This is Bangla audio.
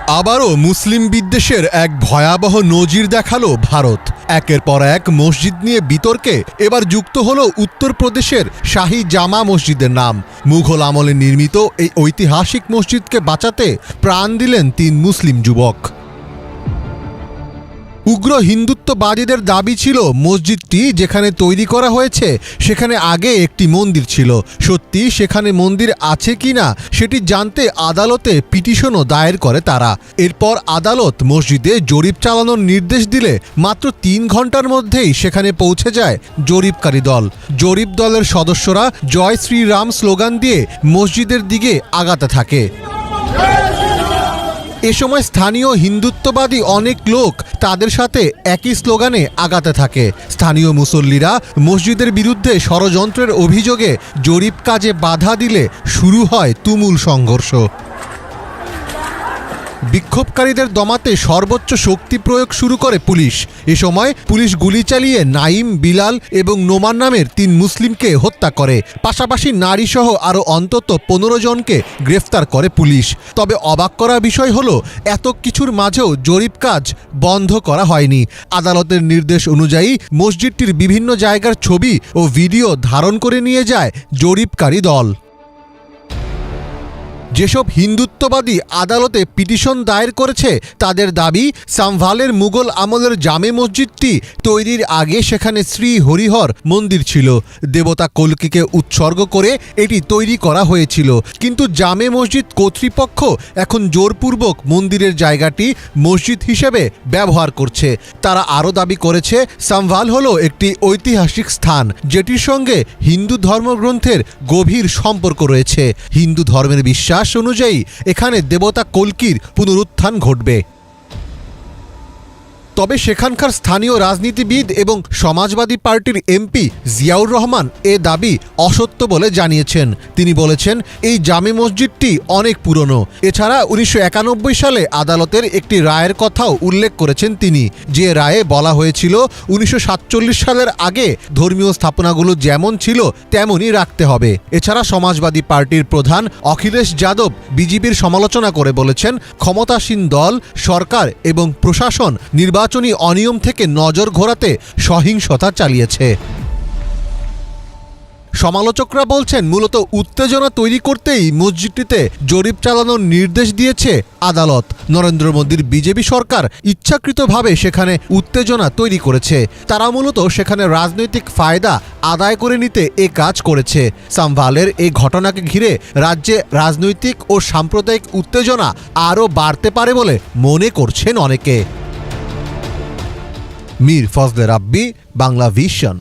আবারও মুসলিম বিদ্বেষের এক ভয়াবহ নজির দেখালো ভারত। একের পর এক মসজিদ নিয়ে বিতর্কে এবার যুক্ত হলো উত্তরপ্রদেশের শাহী জামা মসজিদের নাম। মুঘল আমলে নির্মিত এই ঐতিহাসিক মসজিদকে বাঁচাতে প্রাণ দিলেন ৩ মুসলিম যুবক। উগ্র হিন্দুত্ববাদীদের দাবি ছিল মসজিদটি যেখানে তৈরি করা হয়েছে সেখানে আগে একটি মন্দির ছিল। সত্যি সেখানে মন্দির আছে কিনা সেটি জানতে আদালতে পিটিশনও দায়ের করে তারা। এরপর আদালত মসজিদে জরিপ চালানোর নির্দেশ দিলে মাত্র ৩ ঘন্টার মধ্যেই সেখানে পৌঁছে যায় জরিপকারী দল। জরিপ দলের সদস্যরা জয় শ্রীরাম স্লোগান দিয়ে মসজিদের দিকে আগাতে থাকে। এ সময় স্থানীয় হিন্দুত্ববাদী অনেক লোক তাদের সাথে একই স্লোগানে আগাতে থাকে। স্থানীয় মুসল্লিরা মসজিদের বিরুদ্ধে ষড়যন্ত্রের অভিযোগে জরিপ কাজে বাধা দিলে শুরু হয় তুমুল সংঘর্ষ। বিক্ষোভকারীদের দমাতে সর্বোচ্চ শক্তি প্রয়োগ শুরু করে পুলিশ। এ সময় পুলিশ গুলি চালিয়ে নাইম, বিলাল এবং নোমান নামের ৩ মুসলিমকে হত্যা করে। পাশাপাশি নারীসহ আরও অন্তত ১৫ জনকে গ্রেফতার করে পুলিশ। তবে অবাক করা বিষয় হলো এত কিছুর মাঝেও জরিপ কাজ বন্ধ করা হয়নি। আদালতের নির্দেশ অনুযায়ী মসজিদটির বিভিন্ন জায়গার ছবি ও ভিডিও ধারণ করে নিয়ে যায় জরিপকারী দল। যেসব হিন্দুত্ববাদী আদালতে পিটিশন দায়ের করেছে তাদের দাবি, সাম্ভালের মুঘল আমলের জামে মসজিদটি তৈরির আগে সেখানে শ্রী হরিহর মন্দির ছিল। দেবতা কল্কিকে উৎসর্গ করে এটি তৈরি করা হয়েছিল। কিন্তু জামে মসজিদ কর্তৃপক্ষ এখন জোরপূর্বক মন্দিরের জায়গাটি মসজিদ হিসেবে ব্যবহার করছে। তারা আরও দাবি করেছে সাম্ভাল হলো একটি ঐতিহাসিক স্থান যেটির সঙ্গে হিন্দু ধর্মগ্রন্থের গভীর সম্পর্ক রয়েছে। হিন্দু ধর্মের বিশ্বাস অনুযায়ী এখানে দেবতা কল্কির পুনরুত্থান ঘটবে। তবে সেখানকার স্থানীয় রাজনীতিবিদ এবং সমাজবাদী পার্টির এমপি জিয়াউর রহমান এ দাবি অসত্য বলে জানিয়েছেন। তিনি বলেছেন, এই জামে মসজিদটি অনেক পুরনো। এছাড়া ১৯৯১ সালে আদালতের একটি রায়ের কথাও উল্লেখ করেছেন তিনি, যে রায়ে বলা হয়েছিল ১৯৪৭ সালের আগে ধর্মীয় স্থাপনাগুলো যেমন ছিল তেমনই রাখতে হবে। এছাড়া সমাজবাদী পার্টির প্রধান অখিলেশ যাদব বিজেপির সমালোচনা করে বলেছেন, ক্ষমতাসীন দল, সরকার এবং প্রশাসন নির্বাচনী অনিয়ম থেকে নজর ঘোরাতে সহিংসতা চালিয়েছে। সমালোচকরা বলছেন, মূলত উত্তেজনা তৈরি করতেই মসজিদটিতে জরিপ চালানোর নির্দেশ দিয়েছে আদালত। নরেন্দ্র মোদীর বিজেপি সরকার ইচ্ছাকৃতভাবে সেখানে উত্তেজনা তৈরি করেছে। তারা মূলত সেখানে রাজনৈতিক ফায়দা আদায় করে নিতে এ কাজ করেছে। সাম্ভালের এই ঘটনাকে ঘিরে রাজ্যে রাজনৈতিক ও সাম্প্রদায়িক উত্তেজনা আরও বাড়তে পারে বলে মনে করছেন অনেকে। মীর ফজলে রাব্বি, বাংলা ভিশন।